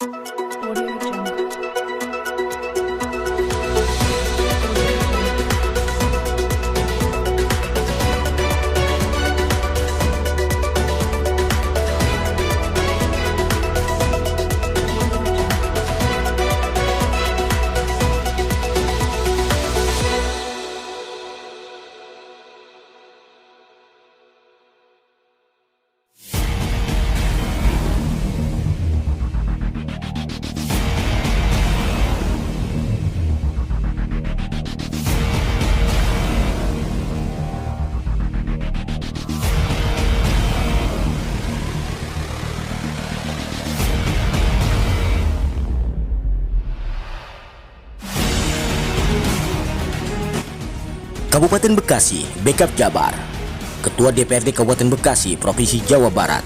Audio Jungle. Kabupaten Bekasi, Bekap Jabar. Ketua DPRD Kabupaten Bekasi, Provinsi Jawa Barat,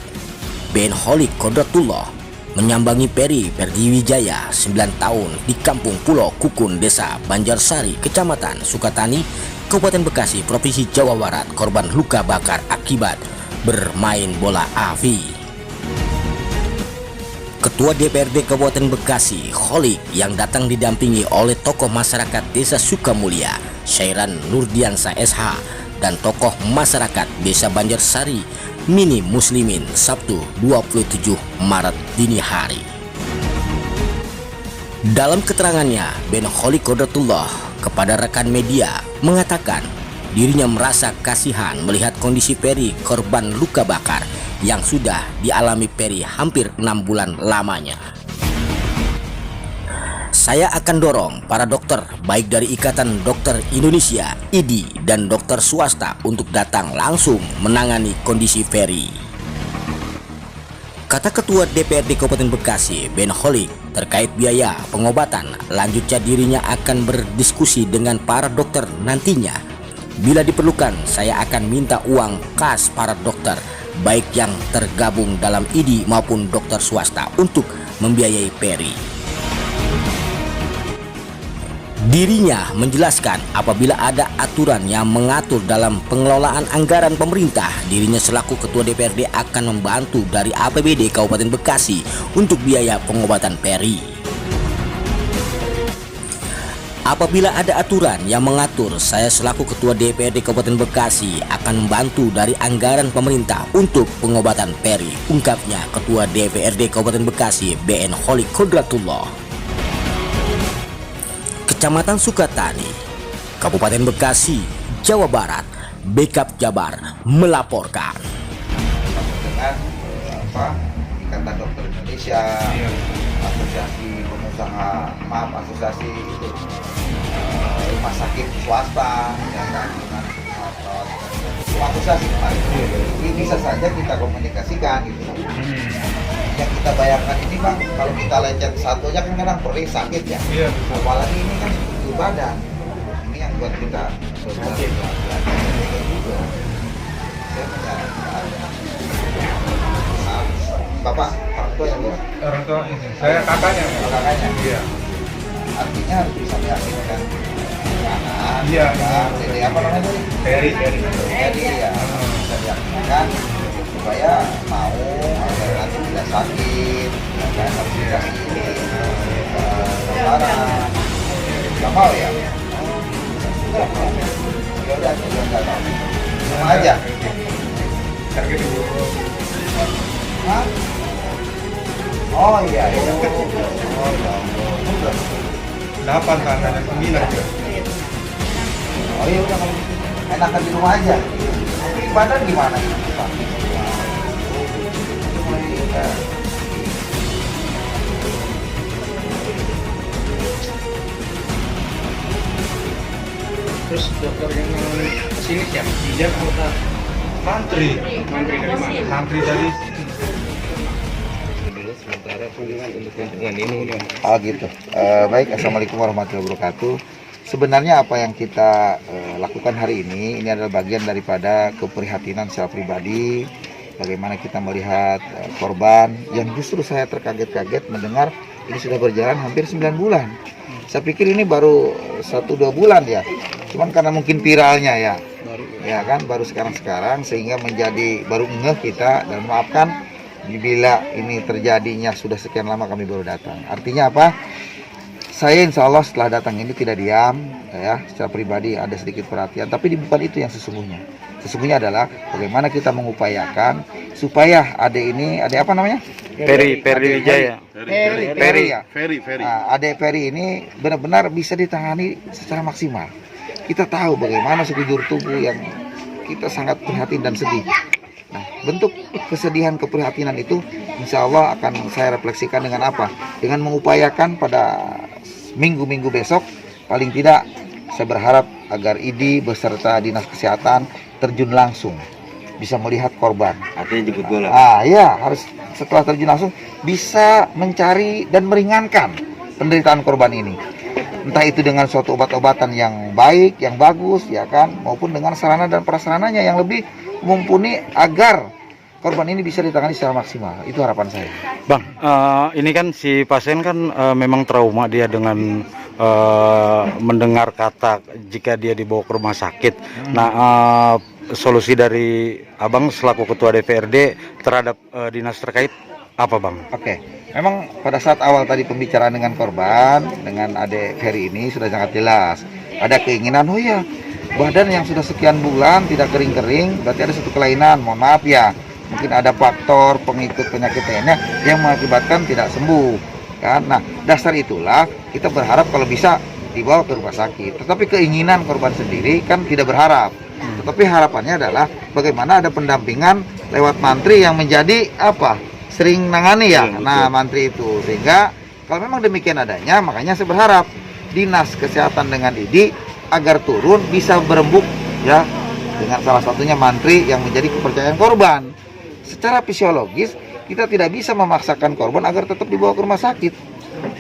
Ben Holik Kodratullah, menyambangi Peri Perdiwijaya 9 tahun di Kampung Pulau Kukun, Desa Banjarsari, Kecamatan Sukatani, Kabupaten Bekasi, Provinsi Jawa Barat, korban luka bakar akibat bermain bola api. Ketua DPRD Kabupaten Bekasi, Holik, yang datang didampingi oleh tokoh masyarakat Desa Sukamulya, Syairan Nurdiansa SH, dan tokoh masyarakat Desa Banjarsari, Mini Muslimin, Sabtu 27 Maret dini hari. Dalam keterangannya, Ben Holik Kodratullah kepada rekan media mengatakan dirinya merasa kasihan melihat kondisi Peri, korban luka bakar yang sudah dialami Peri hampir 6 bulan lamanya. Saya akan dorong para dokter baik dari Ikatan Dokter Indonesia, IDI, dan dokter swasta untuk datang langsung menangani kondisi Peri. Kata Ketua DPRD Kabupaten Bekasi, Ben Holik, terkait biaya pengobatan, lanjutnya dirinya akan berdiskusi dengan para dokter nantinya. Bila diperlukan, saya akan minta uang kas para dokter, baik yang tergabung dalam IDI maupun dokter swasta, untuk membiayai Peri. Dirinya menjelaskan apabila ada aturan yang mengatur dalam pengelolaan anggaran pemerintah, dirinya selaku Ketua DPRD akan membantu dari APBD Kabupaten Bekasi untuk biaya pengobatan Peri. Apabila ada aturan yang mengatur, saya selaku Ketua DPRD Kabupaten Bekasi akan membantu dari anggaran pemerintah untuk pengobatan Peri, ungkapnya Ketua DPRD Kabupaten Bekasi, Ben Holik Kodratullah. Kecamatan Sukatani, Kabupaten Bekasi, Jawa Barat, Bekap Jabar melaporkan. Dengan Ikatan Dokter Indonesia, asosiasi pengusaha, asosiasi itu rumah sakit swasta, ya kan, dengan asosiasi kemarin. Ini bisa saja kita komunikasikan gitu. Yang kita bayangkan ini Bang, kalau kita lecet satu aja kan kadang perih sakit ya. Iya, betul. Apalagi ini kan struktur badan. Ini yang buat kita sakit juga. Saya menyarankan Bapak orang tua yang buat. Orang tua ini, saya kakaknya. Kakaknya. Iya. Artinya harus bisa meyakinkan anak. Iya. Jadi apa namanya tadi? Peri. Jadi ya bisa diyakinkan supaya mau agar nanti tidak sakit, ya kan, harus dikasih gambaran. Nggak mau ya? Ya udah, nggak tahu. Sama aja. Sakit dulu. Hah? Oh iya. Oh ya. 8 tangannya 9 ya. Oh iya udah, kalau gitu. Enakan di rumah aja. Tapi badan gimana ini Pak? Terus dokter yang kesini siapa? Dia anggota mantri. Mantri dari mana? Mantri dari dulu sementara untuk kunjungan ini. Oh gitu. Baik, assalamualaikum warahmatullahi wabarakatuh. Sebenarnya apa yang kita lakukan hari ini adalah bagian daripada keprihatinan secara pribadi. Bagaimana kita melihat korban yang justru saya terkaget-kaget mendengar ini sudah berjalan hampir 9 bulan. Saya pikir ini baru 1-2 bulan ya. Cuman karena mungkin viralnya ya kan baru sekarang sehingga menjadi baru ngeh kita, dan maafkan Bila ini terjadinya sudah sekian lama kami baru datang. Artinya apa? Saya insya Allah setelah datang ini tidak diam, ya, secara pribadi ada sedikit perhatian, tapi bukan itu yang sesungguhnya. Sesungguhnya adalah bagaimana kita mengupayakan supaya adik ini, adik apa namanya? Peri Wijaya. Peri ya. Nah, adik Peri ini benar-benar bisa ditangani secara maksimal. Kita tahu bagaimana sekujur tubuh yang kita sangat prihatin dan sedih. Nah, bentuk kesedihan keprihatinan itu insya Allah akan saya refleksikan dengan apa? Dengan mengupayakan pada minggu-minggu besok, paling tidak saya berharap agar ID beserta Dinas Kesehatan terjun langsung, bisa melihat korban. Artinya jemput bola. Ya, harus setelah terjun langsung bisa mencari dan meringankan penderitaan korban ini. Entah itu dengan suatu obat-obatan yang baik, yang bagus, ya kan, maupun dengan sarana dan prasarananya yang lebih mumpuni agar korban ini bisa ditangani secara maksimal. Itu harapan saya. Bang, ini kan si pasien kan memang trauma dia dengan mendengar kata jika dia dibawa ke rumah sakit. Nah, solusi dari Abang selaku Ketua DPRD terhadap dinas terkait apa, Bang? Oke, memang pada saat awal tadi pembicaraan dengan korban, dengan adik Ferry ini sudah sangat jelas. Ada keinginan, oh ya, badan yang sudah sekian bulan tidak kering-kering, berarti ada satu kelainan, mohon maaf ya. Mungkin ada faktor pengikut penyakit lainnya yang mengakibatkan tidak sembuh, kan? Nah, dasar itulah kita berharap kalau bisa dibawa ke rumah sakit. Tetapi keinginan korban sendiri kan tidak berharap. Tetapi harapannya adalah bagaimana ada pendampingan lewat mantri yang menjadi apa? Sering nangani ya. Nah, mantri itu, sehingga kalau memang demikian adanya, makanya saya berharap Dinas Kesehatan dengan ID agar turun bisa berembuk ya dengan salah satunya mantri yang menjadi kepercayaan korban. Secara fisiologis kita tidak bisa memaksakan korban agar tetap dibawa ke rumah sakit,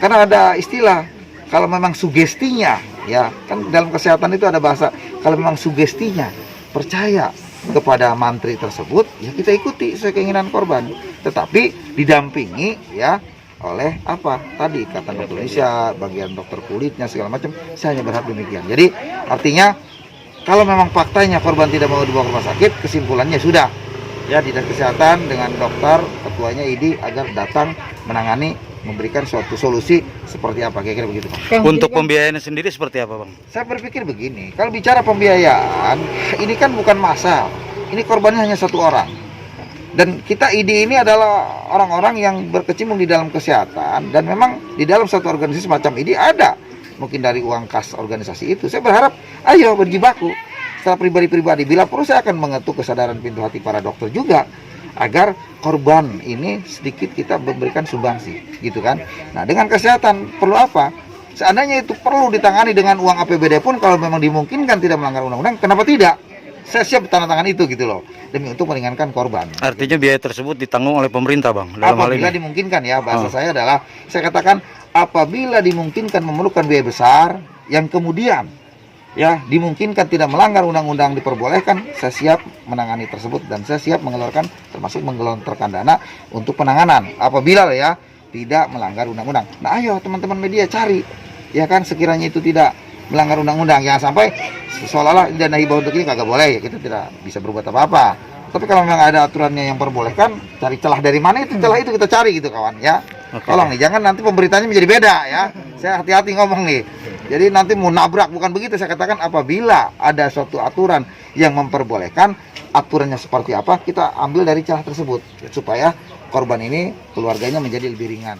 karena ada istilah kalau memang sugestinya, ya kan dalam kesehatan itu ada bahasa, kalau memang sugestinya percaya kepada mantri tersebut, ya kita ikuti sesuai keinginan korban, tetapi didampingi ya oleh apa tadi Ikatan Dokter Indonesia, bagian dokter kulitnya segala macam. Saya hanya berharap demikian. Jadi artinya kalau memang faktanya korban tidak mau dibawa ke rumah sakit, kesimpulannya sudah ya Dinas Kesehatan dengan dokter ketuanya ID agar datang menangani, memberikan suatu solusi seperti apa, kira-kira begitu, Pak. Untuk pembiayaannya sendiri seperti apa, Bang? Saya berpikir begini, kalau bicara pembiayaan ini kan bukan massal, ini korbannya hanya satu orang. Dan kita ID ini adalah orang-orang yang berkecimpung di dalam kesehatan, dan memang di dalam satu organisasi semacam ID ada mungkin dari uang kas organisasi itu. Saya berharap ayo berjibaku secara pribadi-pribadi, bila perlu saya akan mengetuk kesadaran pintu hati para dokter juga agar korban ini sedikit kita memberikan sumbangsi, gitu kan. Nah, dengan kesehatan perlu apa? Seandainya itu perlu ditangani dengan uang APBD pun, kalau memang dimungkinkan tidak melanggar undang-undang, kenapa tidak? Saya siap tanda tangan itu gitu loh, demi untuk meringankan korban. Artinya biaya tersebut ditanggung oleh pemerintah, Bang, dalam hal ini. Apabila dimungkinkan ya, bahasa saya adalah, saya katakan apabila dimungkinkan memerlukan biaya besar yang kemudian ya dimungkinkan tidak melanggar undang-undang diperbolehkan, saya siap menangani tersebut dan saya siap mengeluarkan, termasuk menggelontorkan dana untuk penanganan apabila ya tidak melanggar undang-undang. Nah, ayo teman-teman media cari ya kan, sekiranya itu tidak melanggar undang-undang, jangan sampai seolah-olah dana hibah untuk ini kagak boleh, ya kita tidak bisa berbuat apa-apa. Tapi kalau memang ada aturannya yang perbolehkan, cari celah dari mana, itu celah itu kita cari gitu kawan ya. Tolong nih, jangan nanti pemberitanya menjadi beda ya. Saya hati-hati ngomong nih. Jadi nanti mau nabrak, bukan begitu. Saya katakan apabila ada suatu aturan yang memperbolehkan, aturannya seperti apa, kita ambil dari celah tersebut supaya korban ini keluarganya menjadi lebih ringan.